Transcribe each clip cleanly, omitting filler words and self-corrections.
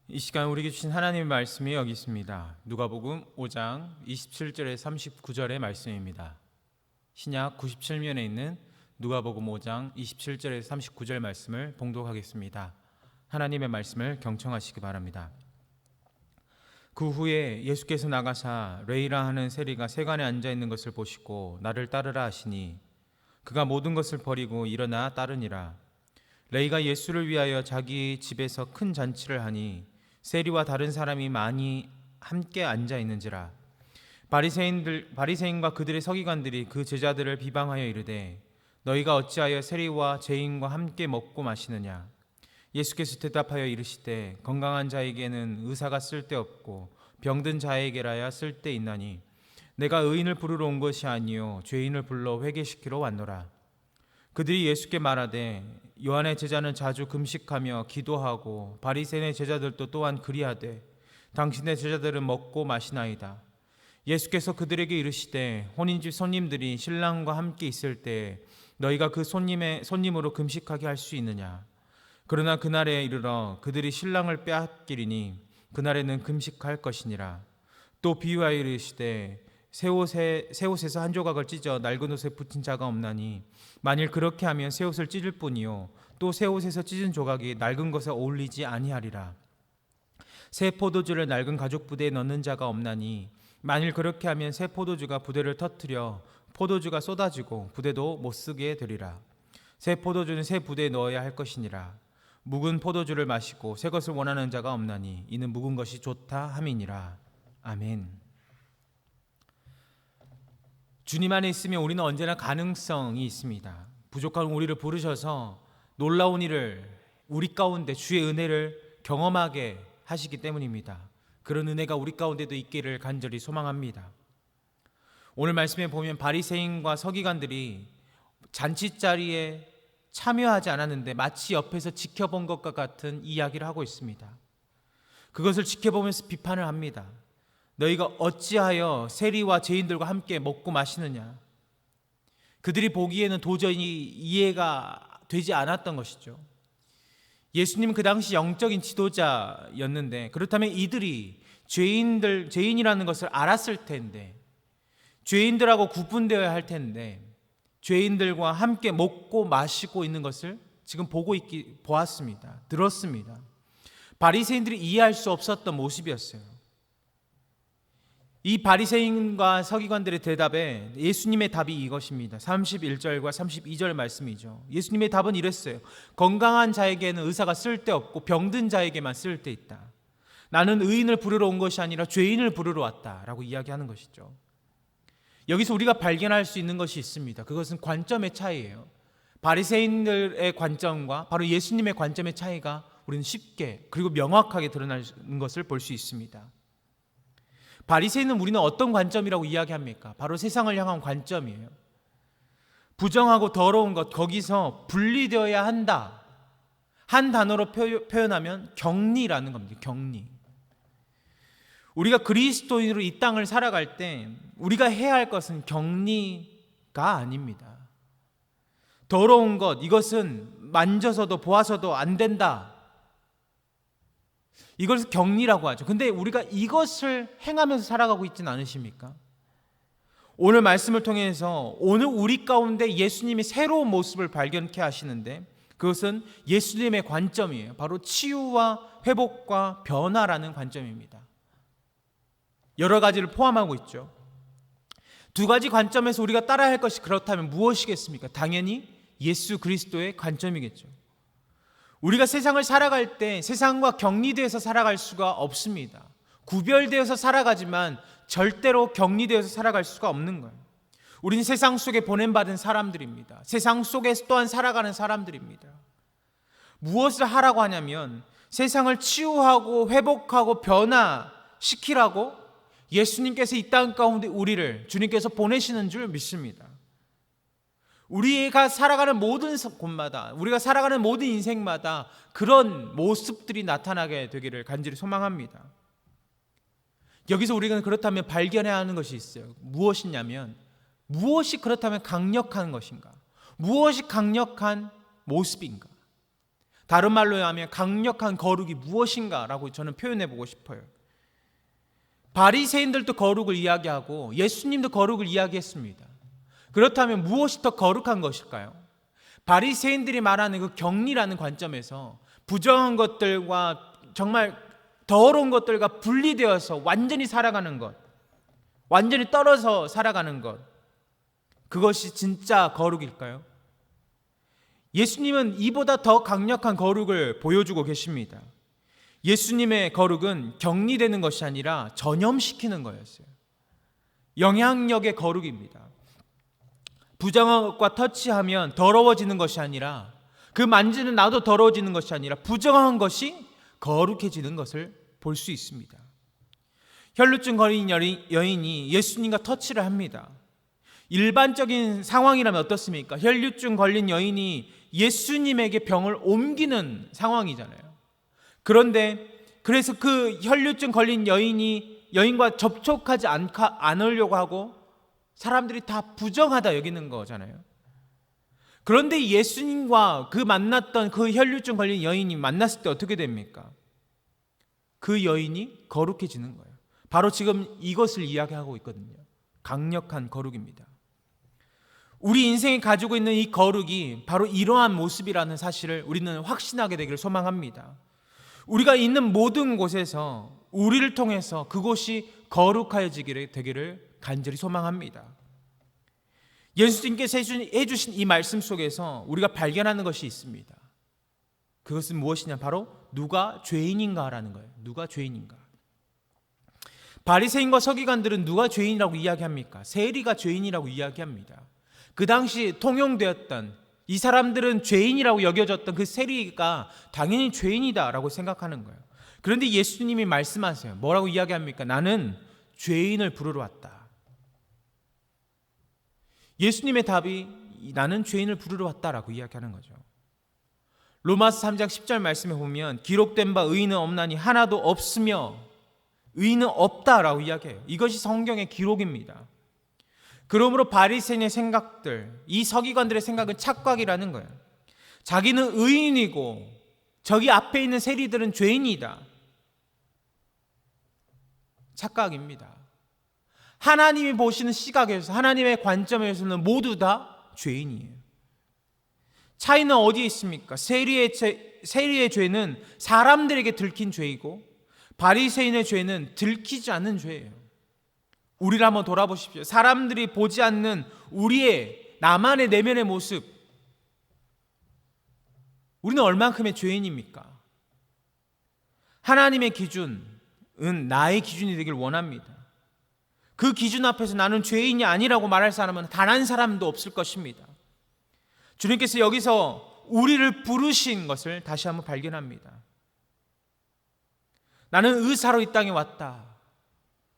이 시간 우리에게 주신 하나님의 말씀이 여기 있습니다. 누가복음 5장 27절에 39절의 말씀입니다. 신약 97면에 있는 누가복음 5장 27절에 39절 말씀을 봉독하겠습니다. 하나님의 말씀을 경청하시기 바랍니다. 그 후에 예수께서 나가사 레이라 하는 세리가 세간에 앉아 있는 것을 보시고 나를 따르라 하시니 그가 모든 것을 버리고 일어나 따르니라. 레이가 예수를 위하여 자기 집에서 큰 잔치를 하니 세리와 다른 사람이 많이 함께 앉아 있는지라. 바리새인과 그들의 서기관들이 그 제자들을 비방하여 이르되 너희가 어찌하여 세리와 죄인과 함께 먹고 마시느냐. 예수께서 대답하여 이르시되 건강한 자에게는 의사가 쓸데없고 병든 자에게라야 쓸데있나니 내가 의인을 부르러 온 것이 아니요 죄인을 불러 회개시키러 왔노라. 그들이 예수께 말하되 요한의 제자는 자주 금식하며 기도하고 바리새인의 제자들도 또한 그리하되 당신의 제자들은 먹고 마시나이다. 예수께서 그들에게 이르시되 혼인집 손님들이 신랑과 함께 있을 때 너희가 그 손님으로 금식하게 할 수 있느냐. 그러나 그날에 이르러 그들이 신랑을 빼앗기리니 그날에는 금식할 것이니라. 또 비유하여 이르시되 새 옷에서 한 조각을 찢어 낡은 옷에 붙인 자가 없나니 만일 그렇게 하면 새 옷을 찢을 뿐이요 또 새 옷에서 찢은 조각이 낡은 것에 어울리지 아니하리라. 새 포도주를 낡은 가죽 부대에 넣는 자가 없나니 만일 그렇게 하면 새 포도주가 부대를 터뜨려 포도주가 쏟아지고 부대도 못 쓰게 되리라. 새 포도주는 새 부대에 넣어야 할 것이니라. 묵은 포도주를 마시고 새 것을 원하는 자가 없나니 이는 묵은 것이 좋다 함이니라. 아멘. 주님 안에 있으면 우리는 언제나 가능성이 있습니다. 부족한 우리를 부르셔서 놀라운 일을 우리 가운데 주의 은혜를 경험하게 하시기 때문입니다. 그런 은혜가 우리 가운데도 있기를 간절히 소망합니다. 오늘 말씀에 보면 바리새인과 서기관들이 잔치자리에 참여하지 않았는데 마치 옆에서 지켜본 것과 같은 이야기를 하고 있습니다. 그것을 지켜보면서 비판을 합니다. 너희가 어찌하여 세리와 죄인들과 함께 먹고 마시느냐. 그들이 보기에는 도저히 이해가 되지 않았던 것이죠. 예수님은 그 당시 영적인 지도자였는데 그렇다면 이들이 죄인이라는 것을 알았을 텐데 죄인들하고 구분되어야 할 텐데 죄인들과 함께 먹고 마시고 있는 것을 지금 보았습니다. 들었습니다. 바리새인들이 이해할 수 없었던 모습이었어요. 이 바리새인과 서기관들의 대답에 예수님의 답이 이것입니다. 31절과 32절 말씀이죠. 예수님의 답은 이랬어요. 건강한 자에게는 의사가 쓸데없고 병든 자에게만 쓸데있다. 나는 의인을 부르러 온 것이 아니라 죄인을 부르러 왔다라고 이야기하는 것이죠. 여기서 우리가 발견할 수 있는 것이 있습니다. 그것은 관점의 차이예요. 바리새인들의 관점과 바로 예수님의 관점의 차이가 우리는 쉽게 그리고 명확하게 드러나는 것을 볼 수 있습니다. 바리새인은 우리는 어떤 관점이라고 이야기합니까? 바로 세상을 향한 관점이에요. 부정하고 더러운 것, 거기서 분리되어야 한다. 한 단어로 표현하면 격리라는 겁니다. 격리. 우리가 그리스도인으로 이 땅을 살아갈 때 우리가 해야 할 것은 격리가 아닙니다. 더러운 것, 이것은 만져서도 보아서도 안 된다. 이것을 격리라고 하죠. 근데 우리가 이것을 행하면서 살아가고 있지는 않으십니까? 오늘 말씀을 통해서 오늘 우리 가운데 예수님이 새로운 모습을 발견케 하시는데 그것은 예수님의 관점이에요. 바로 치유와 회복과 변화라는 관점입니다. 여러 가지를 포함하고 있죠. 두 가지 관점에서 우리가 따라야 할 것이 그렇다면 무엇이겠습니까? 당연히 예수 그리스도의 관점이겠죠. 우리가 세상을 살아갈 때 세상과 격리되어서 살아갈 수가 없습니다. 구별되어서 살아가지만 절대로 격리되어서 살아갈 수가 없는 거예요. 우리는 세상 속에 보냄받은 사람들입니다. 세상 속에서 또한 살아가는 사람들입니다. 무엇을 하라고 하냐면 세상을 치유하고 회복하고 변화시키라고 예수님께서 이 땅 가운데 우리를 주님께서 보내시는 줄 믿습니다. 우리가 살아가는 모든 곳마다 우리가 살아가는 모든 인생마다 그런 모습들이 나타나게 되기를 간절히 소망합니다. 여기서 우리가 그렇다면 발견해야 하는 것이 있어요. 무엇이냐면 무엇이 그렇다면 강력한 것인가? 무엇이 강력한 모습인가? 다른 말로 하면 강력한 거룩이 무엇인가라고 저는 표현해 보고 싶어요. 바리새인들도 거룩을 이야기하고 예수님도 거룩을 이야기했습니다. 그렇다면 무엇이 더 거룩한 것일까요? 바리새인들이 말하는 그 경리라는 관점에서 부정한 것들과 정말 더러운 것들과 분리되어서 완전히 살아가는 것, 완전히 떨어져 살아가는 것, 그것이 진짜 거룩일까요? 예수님은 이보다 더 강력한 거룩을 보여주고 계십니다. 예수님의 거룩은 격리되는 것이 아니라 전염시키는 거였어요. 영향력의 거룩입니다. 부정한 것과 터치하면 더러워지는 것이 아니라, 그 만지는 나도 더러워지는 것이 아니라 부정한 것이 거룩해지는 것을 볼 수 있습니다. 혈루증 걸린 여인이 예수님과 터치를 합니다. 일반적인 상황이라면 어떻습니까? 혈루증 걸린 여인이 예수님에게 병을 옮기는 상황이잖아요. 그래서 그 혈루증 걸린 여인과 접촉하지 않으려고 하고 사람들이 다 부정하다 여기는 거잖아요. 그런데 예수님과 만났던 그 혈루증 걸린 여인이 만났을 때 어떻게 됩니까? 그 여인이 거룩해지는 거예요. 바로 지금 이것을 이야기하고 있거든요. 강력한 거룩입니다. 우리 인생이 가지고 있는 이 거룩이 바로 이러한 모습이라는 사실을 우리는 확신하게 되기를 소망합니다. 우리가 있는 모든 곳에서 우리를 통해서 그곳이 되기를 간절히 소망합니다. 예수님께서 해주신 이 말씀 속에서 우리가 발견하는 것이 있습니다. 그것은 무엇이냐? 바로 누가 죄인인가라는 거예요. 누가 죄인인가? 바리새인과 서기관들은 누가 죄인이라고 이야기합니까? 세리가 죄인이라고 이야기합니다. 그 당시 통용되었던, 이 사람들은 죄인이라고 여겨졌던 그 세리가 당연히 죄인이다라고 생각하는 거예요. 그런데 예수님이 말씀하세요. 뭐라고 이야기합니까? 나는 죄인을 부르러 왔다. 예수님의 답이 나는 죄인을 부르러 왔다라고 이야기하는 거죠. 로마서 3장 10절 말씀에 보면 기록된 바 의인은 없나니 하나도 없으며 의인은 없다라고 이야기해요. 이것이 성경의 기록입니다. 그러므로 바리새인의 생각들, 이 서기관들의 생각은 착각이라는 거예요. 자기는 의인이고 저기 앞에 있는 세리들은 죄인이다. 착각입니다. 하나님이 보시는 시각에서, 하나님의 관점에서는 모두 다 죄인이에요. 차이는 어디에 있습니까? 세리의 죄는 사람들에게 들킨 죄이고 바리새인의 죄는 들키지 않는 죄예요. 우리를 한번 돌아보십시오. 사람들이 보지 않는 나만의 내면의 모습, 우리는 얼만큼의 죄인입니까? 하나님의 기준은 나의 기준이 되길 원합니다. 그 기준 앞에서 나는 죄인이 아니라고 말할 사람은 단 한 사람도 없을 것입니다. 주님께서 여기서 우리를 부르신 것을 다시 한번 발견합니다. 나는 의사로 이 땅에 왔다.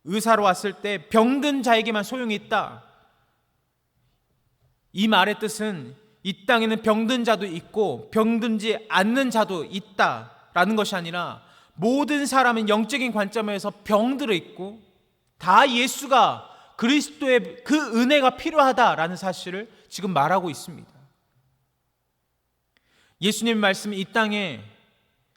의사로 왔을 때 병든 자에게만 소용이 있다. 이 말의 뜻은 이 땅에는 병든 자도 있고 병든지 않는 자도 있다라는 것이 아니라 모든 사람은 영적인 관점에서 병들어 있고 다 예수가 그리스도의 그 은혜가 필요하다라는 사실을 지금 말하고 있습니다. 예수님의 말씀은 이 땅에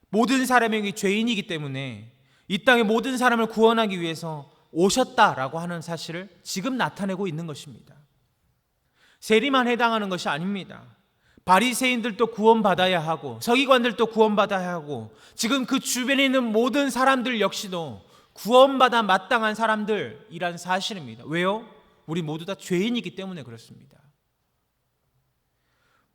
모든 사람에게 죄인이기 때문에 이 땅의 모든 사람을 구원하기 위해서 오셨다라고 하는 사실을 지금 나타내고 있는 것입니다. 세리만 해당하는 것이 아닙니다. 바리새인들도 구원받아야 하고 서기관들도 구원받아야 하고 지금 그 주변에 있는 모든 사람들 역시도 구원받아 마땅한 사람들이란 사실입니다. 왜요? 우리 모두 다 죄인이기 때문에 그렇습니다.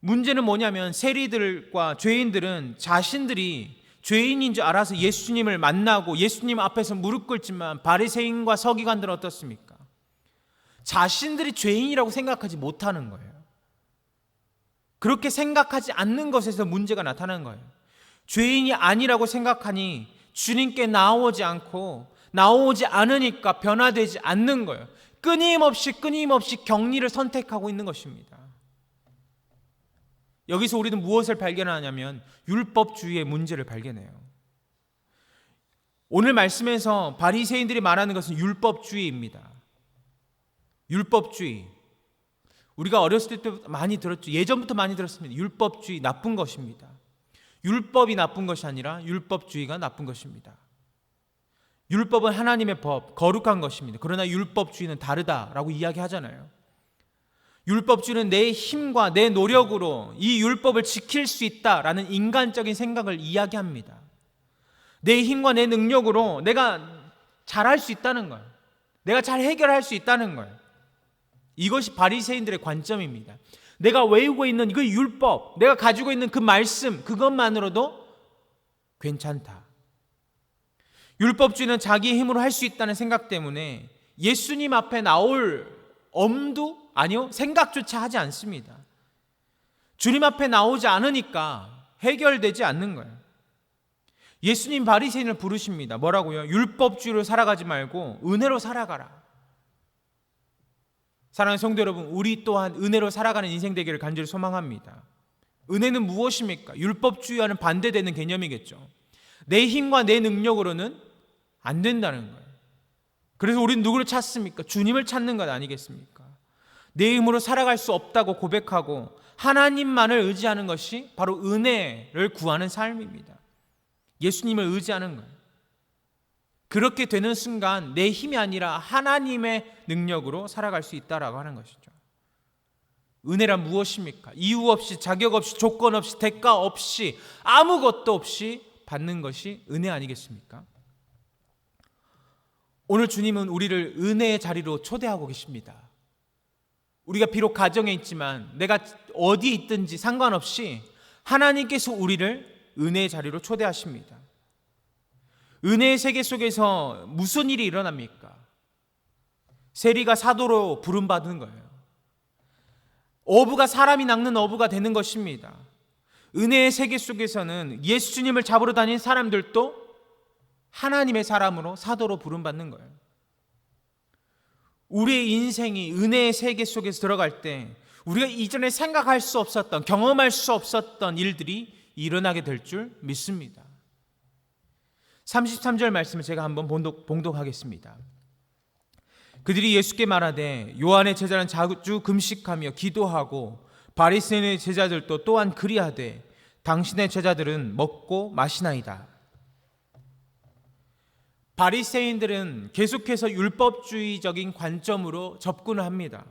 문제는 뭐냐면 세리들과 죄인들은 자신들이 죄인인 줄 알아서 예수님을 만나고 예수님 앞에서 무릎 꿇지만 바리새인과 서기관들은 어떻습니까? 자신들이 죄인이라고 생각하지 못하는 거예요. 그렇게 생각하지 않는 것에서 문제가 나타나는 거예요. 죄인이 아니라고 생각하니 주님께 나오지 않으니까 변화되지 않는 거예요. 끊임없이 격리를 선택하고 있는 것입니다. 여기서 우리는 무엇을 발견하냐면 율법주의의 문제를 발견해요. 오늘 말씀에서 바리새인들이 말하는 것은 율법주의입니다. 율법주의. 우리가 어렸을 때 많이 들었죠. 예전부터 많이 들었습니다. 율법주의 나쁜 것입니다. 율법이 나쁜 것이 아니라 율법주의가 나쁜 것입니다. 율법은 하나님의 법, 거룩한 것입니다. 그러나 율법주의는 다르다라고 이야기하잖아요. 율법주의는 내 힘과 내 노력으로 이 율법을 지킬 수 있다라는 인간적인 생각을 이야기합니다. 내 힘과 내 능력으로 내가 잘할 수 있다는 거예요. 내가 잘 해결할 수 있다는 거예요. 이것이 바리새인들의 관점입니다. 내가 외우고 있는 그 율법, 내가 가지고 있는 그 말씀, 그것만으로도 괜찮다. 율법주의는 자기의 힘으로 할 수 있다는 생각 때문에 예수님 앞에 나올 엄두? 아니요, 생각조차 하지 않습니다. 주님 앞에 나오지 않으니까 해결되지 않는 거예요. 예수님 바리새인을 부르십니다. 뭐라고요? 율법주의로 살아가지 말고 은혜로 살아가라. 사랑하는 성도 여러분, 우리 또한 은혜로 살아가는 인생 되기를 간절히 소망합니다. 은혜는 무엇입니까? 율법주의와는 반대되는 개념이겠죠. 내 힘과 내 능력으로는 안 된다는 거예요. 그래서 우리는 누구를 찾습니까? 주님을 찾는 것 아니겠습니까? 내 힘으로 살아갈 수 없다고 고백하고 하나님만을 의지하는 것이 바로 은혜를 구하는 삶입니다. 예수님을 의지하는 거예요. 그렇게 되는 순간 내 힘이 아니라 하나님의 능력으로 살아갈 수 있다라고 하는 것이죠. 은혜란 무엇입니까? 이유 없이, 자격 없이, 조건 없이, 대가 없이, 아무것도 없이 받는 것이 은혜 아니겠습니까? 오늘 주님은 우리를 은혜의 자리로 초대하고 계십니다. 우리가 비록 가정에 있지만 내가 어디에 있든지 상관없이 하나님께서 우리를 은혜의 자리로 초대하십니다. 은혜의 세계 속에서 무슨 일이 일어납니까? 세리가 사도로 부름받은 거예요. 어부가 사람이 낚는 어부가 되는 것입니다. 은혜의 세계 속에서는 예수님을 잡으러 다닌 사람들도 하나님의 사람으로 사도로 부름받는 거예요. 우리의 인생이 은혜의 세계 속에서 들어갈 때 우리가 이전에 생각할 수 없었던, 경험할 수 없었던 일들이 일어나게 될 줄 믿습니다. 33절 말씀을 제가 한번 봉독하겠습니다. 그들이 예수께 말하되 요한의 제자는 자주 금식하며 기도하고 바리새인의 제자들도 또한 그리하되 당신의 제자들은 먹고 마시나이다. 바리새인들은 계속해서 율법주의적인 관점으로 접근을 합니다.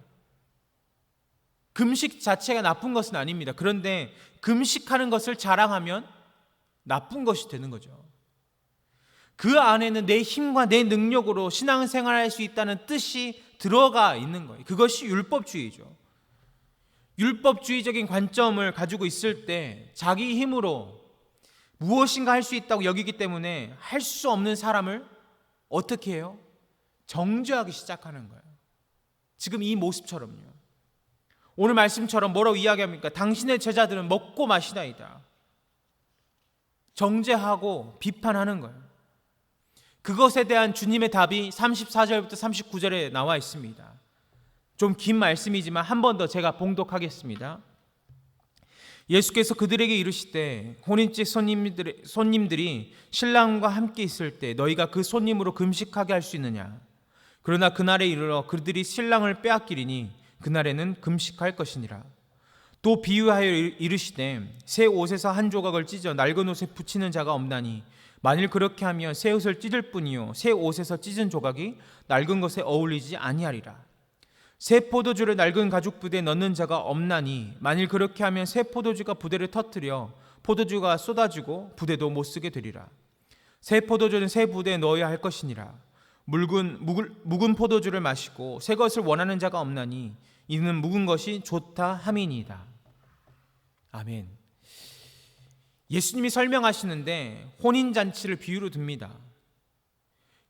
금식 자체가 나쁜 것은 아닙니다. 그런데 금식하는 것을 자랑하면 나쁜 것이 되는 거죠. 그 안에는 내 힘과 내 능력으로 신앙생활을 할 수 있다는 뜻이 들어가 있는 거예요. 그것이 율법주의죠. 율법주의적인 관점을 가지고 있을 때 자기 힘으로 무엇인가 할 수 있다고 여기기 때문에 할 수 없는 사람을 어떻게 해요? 정죄하기 시작하는 거예요. 지금 이 모습처럼요. 오늘 말씀처럼 뭐라고 이야기합니까? 당신의 제자들은 먹고 마시나이다. 정죄하고 비판하는 거예요. 그것에 대한 주님의 답이 34절부터 39절에 나와 있습니다. 좀 긴 말씀이지만 한 번 더 제가 봉독하겠습니다. 예수께서 그들에게 이르시되 혼인집 손님들이 신랑과 함께 있을 때 너희가 그 손님으로 금식하게 할 수 있느냐? 그러나 그날에 이르러 그들이 신랑을 빼앗기리니 그날에는 금식할 것이니라. 또 비유하여 이르시되 새 옷에서 한 조각을 찢어 낡은 옷에 붙이는 자가 없나니 만일 그렇게 하면 새 옷을 찢을 뿐이요 새 옷에서 찢은 조각이 낡은 것에 어울리지 아니하리라. 새 포도주를 낡은 가죽 부대에 넣는 자가 없나니 만일 그렇게 하면 새 포도주가 부대를 터뜨려 포도주가 쏟아지고 부대도 못 쓰게 되리라. 새 포도주는 새 부대에 넣어야 할 것이니라. 묵은 포도주를 마시고 새 것을 원하는 자가 없나니 이는 묵은 것이 좋다 함이니이다. 아멘. 예수님이 설명하시는데 혼인잔치를 비유로 듭니다.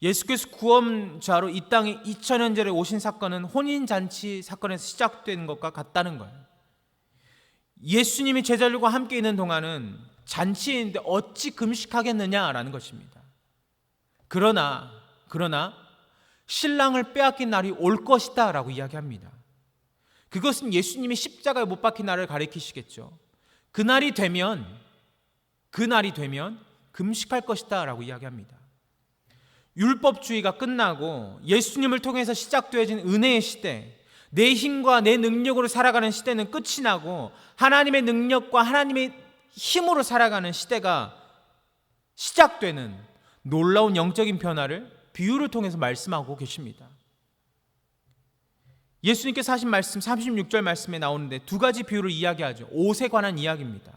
예수께서 구원자로 이 땅에 2000년 전에 오신 사건은 혼인잔치 사건에서 시작된 것과 같다는 거예요. 예수님이 제자들과 함께 있는 동안은 잔치인데 어찌 금식하겠느냐라는 것입니다. 그러나 신랑을 빼앗긴 날이 올 것이다 라고 이야기합니다. 그것은 예수님이 십자가에 못 박힌 날을 가리키시겠죠. 그날이 되면 금식할 것이다 라고 이야기합니다. 율법주의가 끝나고 예수님을 통해서 시작되어진 은혜의 시대, 내 힘과 내 능력으로 살아가는 시대는 끝이 나고 하나님의 능력과 하나님의 힘으로 살아가는 시대가 시작되는 놀라운 영적인 변화를 비유를 통해서 말씀하고 계십니다. 예수님께서 하신 말씀 36절 말씀에 나오는데 두 가지 비유를 이야기하죠. 옷에 관한 이야기입니다.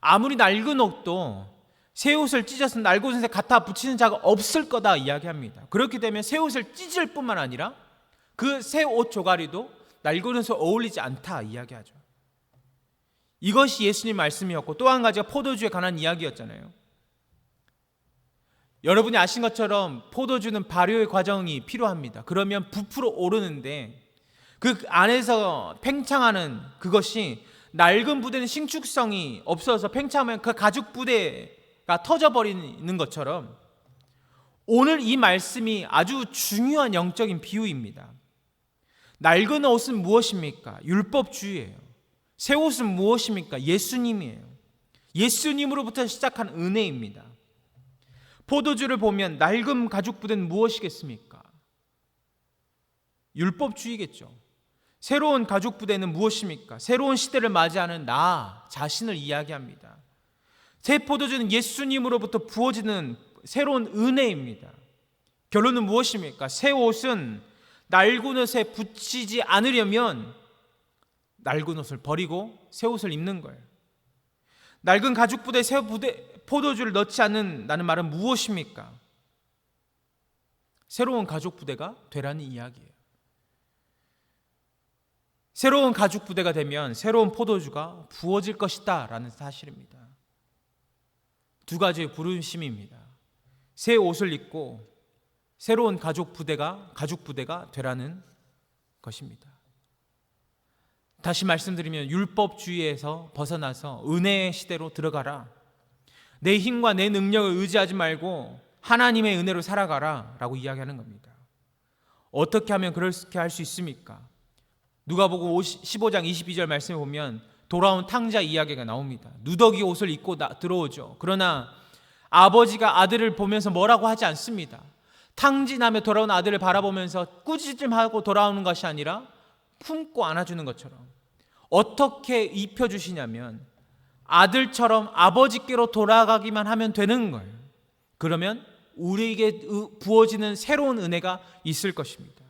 아무리 낡은 옷도 새 옷을 찢어서 낡은 옷에 갖다 붙이는 자가 없을 거다 이야기합니다. 그렇기 때문에 새 옷을 찢을 뿐만 아니라 그 새 옷 조가리도 낡은 옷에 어울리지 않다 이야기하죠. 이것이 예수님 말씀이었고, 또 한 가지가 포도주에 관한 이야기였잖아요. 여러분이 아신 것처럼 포도주는 발효의 과정이 필요합니다. 그러면 부풀어 오르는데 그 안에서 팽창하는 그것이 낡은 부대는 신축성이 없어서 팽창하면 그 가죽 부대가 터져버리는 것처럼 오늘 이 말씀이 아주 중요한 영적인 비유입니다. 낡은 옷은 무엇입니까? 율법주의예요. 새 옷은 무엇입니까? 예수님이에요. 예수님으로부터 시작한 은혜입니다. 포도주를 보면 낡은 가죽 부대는 무엇이겠습니까? 율법주의겠죠. 새로운 가죽 부대는 무엇입니까? 새로운 시대를 맞이하는 나 자신을 이야기합니다. 새 포도주는 예수님으로부터 부어지는 새로운 은혜입니다. 결론은 무엇입니까? 새 옷은 낡은 옷에 붙이지 않으려면 낡은 옷을 버리고 새 옷을 입는 거예요. 낡은 가죽 부대에 새 포도주를 넣지 않는다는 말은 무엇입니까? 새로운 가죽 부대가 되라는 이야기예요. 새로운 가죽 부대가 되면 새로운 포도주가 부어질 것이다 라는 사실입니다. 두 가지의 부르심입니다. 새 옷을 입고 새로운 가죽 부대가 되라는 것입니다. 다시 말씀드리면 율법주의에서 벗어나서 은혜의 시대로 들어가라. 내 힘과 내 능력을 의지하지 말고 하나님의 은혜로 살아가라 라고 이야기하는 겁니다. 어떻게 하면 그렇게 할 수 있습니까? 누가복음 15장 22절 말씀에 보면 돌아온 탕자 이야기가 나옵니다. 누더기 옷을 입고 들어오죠. 그러나 아버지가 아들을 보면서 뭐라고 하지 않습니다. 탕진하며 돌아온 아들을 바라보면서 꾸짖음하고 돌아오는 것이 아니라 품고 안아주는 것처럼 어떻게 입혀주시냐면 아들처럼 아버지께로 돌아가기만 하면 되는 거예요. 그러면 우리에게 부어지는 새로운 은혜가 있을 것입니다.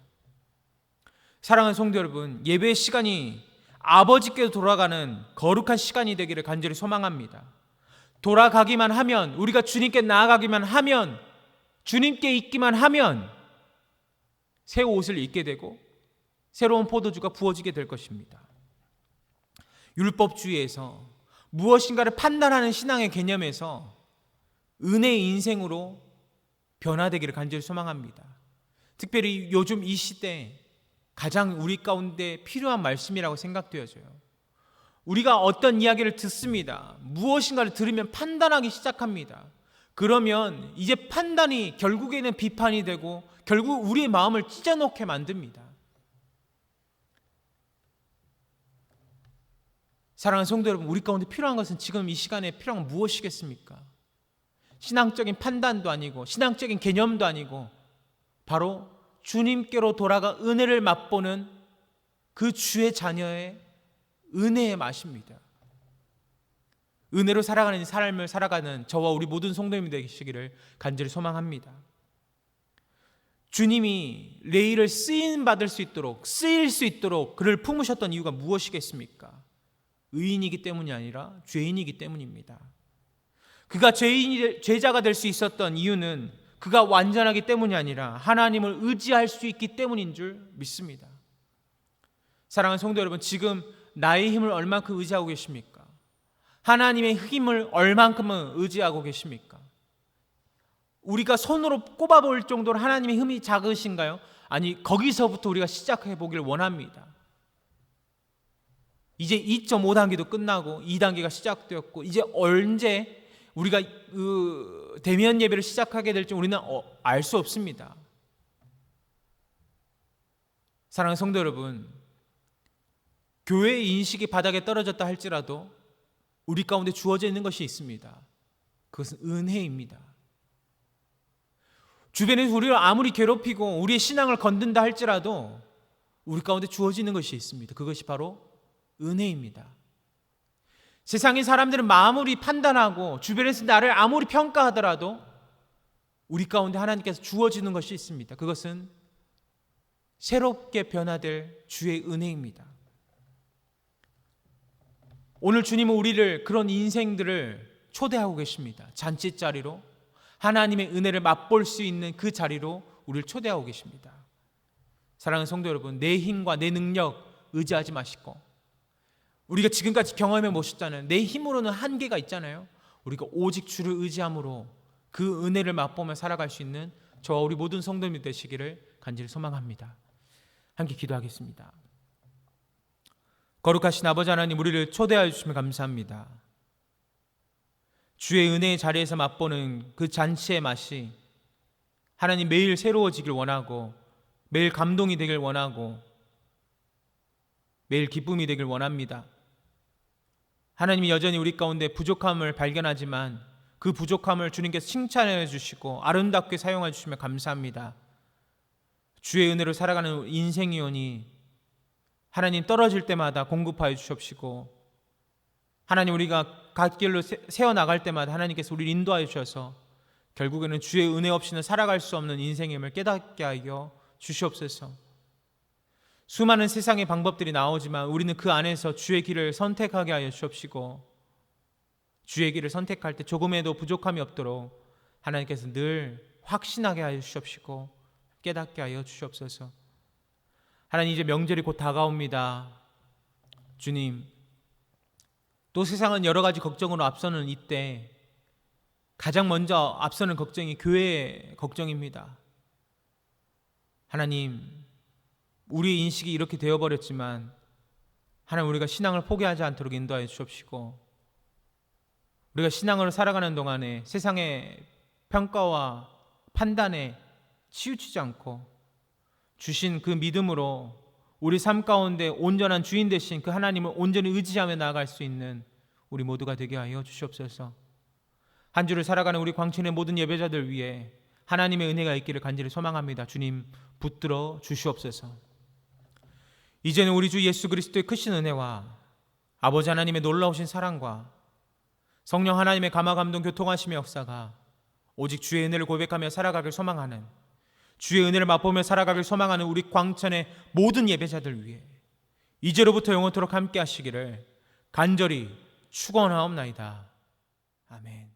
사랑하는 성도 여러분, 예배의 시간이 아버지께로 돌아가는 거룩한 시간이 되기를 간절히 소망합니다. 돌아가기만 하면, 우리가 주님께 나아가기만 하면, 주님께 있기만 하면 새 옷을 입게 되고 새로운 포도주가 부어지게 될 것입니다. 율법주의에서 무엇인가를 판단하는 신앙의 개념에서 은혜의 인생으로 변화되기를 간절히 소망합니다. 특별히 요즘 이 시대에 가장 우리 가운데 필요한 말씀이라고 생각되어져요. 우리가 어떤 이야기를 듣습니다. 무엇인가를 들으면 판단하기 시작합니다. 그러면 이제 판단이 결국에는 비판이 되고 결국 우리의 마음을 찢어놓게 만듭니다. 사랑하는 성도 여러분, 우리 가운데 필요한 것은 지금 이 시간에 필요한 건 무엇이겠습니까? 신앙적인 판단도 아니고 신앙적인 개념도 아니고 바로 주님께로 돌아가 은혜를 맛보는 그 주의 자녀의 은혜의 맛입니다. 은혜로 살아가는 삶을 살아가는 저와 우리 모든 성도님이 되시기를 간절히 소망합니다. 주님이 레이를 쓰일 수 있도록 그를 품으셨던 이유가 무엇이겠습니까? 의인이기 때문이 아니라 죄인이기 때문입니다. 그가 죄자가 될 수 있었던 이유는 그가 완전하기 때문이 아니라 하나님을 의지할 수 있기 때문인 줄 믿습니다. 사랑하는 성도 여러분, 지금 나의 힘을 얼만큼 의지하고 계십니까? 하나님의 힘을 얼만큼은 의지하고 계십니까? 우리가 손으로 꼽아볼 정도로 하나님의 힘이 작으신가요? 아니, 거기서부터 우리가 시작해 보길 원합니다. 이제 2.5단계도 끝나고 2단계가 시작되었고 이제 언제 우리가 대면 예배를 시작하게 될지 우리는 알 수 없습니다. 사랑하는 성도 여러분, 교회의 인식이 바닥에 떨어졌다 할지라도 우리 가운데 주어져 있는 것이 있습니다. 그것은 은혜입니다. 주변에서 우리를 아무리 괴롭히고 우리의 신앙을 건든다 할지라도 우리 가운데 주어지는 것이 있습니다. 그것이 바로 은혜입니다. 세상의 사람들은 아무리 판단하고 주변에서 나를 아무리 평가하더라도 우리 가운데 하나님께서 주어지는 것이 있습니다. 그것은 새롭게 변화될 주의 은혜입니다. 오늘 주님은 우리를 그런 인생들을 초대하고 계십니다. 잔치자리로, 하나님의 은혜를 맛볼 수 있는 그 자리로 우리를 초대하고 계십니다. 사랑하는 성도 여러분, 내 힘과 내 능력 의지하지 마시고, 우리가 지금까지 경험해 보셨잖아요. 내 힘으로는 한계가 있잖아요. 우리가 오직 주를 의지함으로 그 은혜를 맛보며 살아갈 수 있는 저와 우리 모든 성도님이 되시기를 간절히 소망합니다. 함께 기도하겠습니다. 거룩하신 아버지 하나님, 우리를 초대하여 주시면 감사합니다. 주의 은혜의 자리에서 맛보는 그 잔치의 맛이 하나님 매일 새로워지길 원하고, 매일 감동이 되길 원하고, 매일 기쁨이 되길 원합니다. 하나님이 여전히 우리 가운데 부족함을 발견하지만 그 부족함을 주님께서 칭찬해 주시고 아름답게 사용해 주시면 감사합니다. 주의 은혜로 살아가는 인생이오니 하나님 떨어질 때마다 공급하여 주시옵시고, 하나님 우리가 갓길로 세워나갈 때마다 하나님께서 우리를 인도하여 주셔서 결국에는 주의 은혜 없이는 살아갈 수 없는 인생임을 깨닫게 하여 주시옵소서. 수많은 세상의 방법들이 나오지만 우리는 그 안에서 주의 길을 선택하게 하여 주옵시고, 주의 길을 선택할 때 조금에도 부족함이 없도록 하나님께서 늘 확신하게 하여 주시옵시고 깨닫게 하여 주시옵소서. 하나님, 이제 명절이 곧 다가옵니다. 주님, 또 세상은 여러 가지 걱정으로 앞서는 이때 가장 먼저 앞서는 걱정이 교회의 걱정입니다. 하나님, 우리의 인식이 이렇게 되어버렸지만 하나님, 우리가 신앙을 포기하지 않도록 인도하여 주옵시고, 우리가 신앙으로 살아가는 동안에 세상의 평가와 판단에 치우치지 않고 주신 그 믿음으로 우리 삶 가운데 온전한 주인 되신 그 하나님을 온전히 의지하며 나아갈 수 있는 우리 모두가 되게 하여 주시옵소서. 한 주를 살아가는 우리 광천의 모든 예배자들 위해 하나님의 은혜가 있기를 간절히 소망합니다. 주님, 붙들어 주시옵소서. 이제는 우리 주 예수 그리스도의 크신 은혜와 아버지 하나님의 놀라우신 사랑과 성령 하나님의 감화 감동 교통하심의 역사가 오직 주의 은혜를 고백하며 살아가길 소망하는, 주의 은혜를 맛보며 살아가길 소망하는 우리 광천의 모든 예배자들 위해 이제로부터 영원토록 함께 하시기를 간절히 축원하옵나이다. 아멘.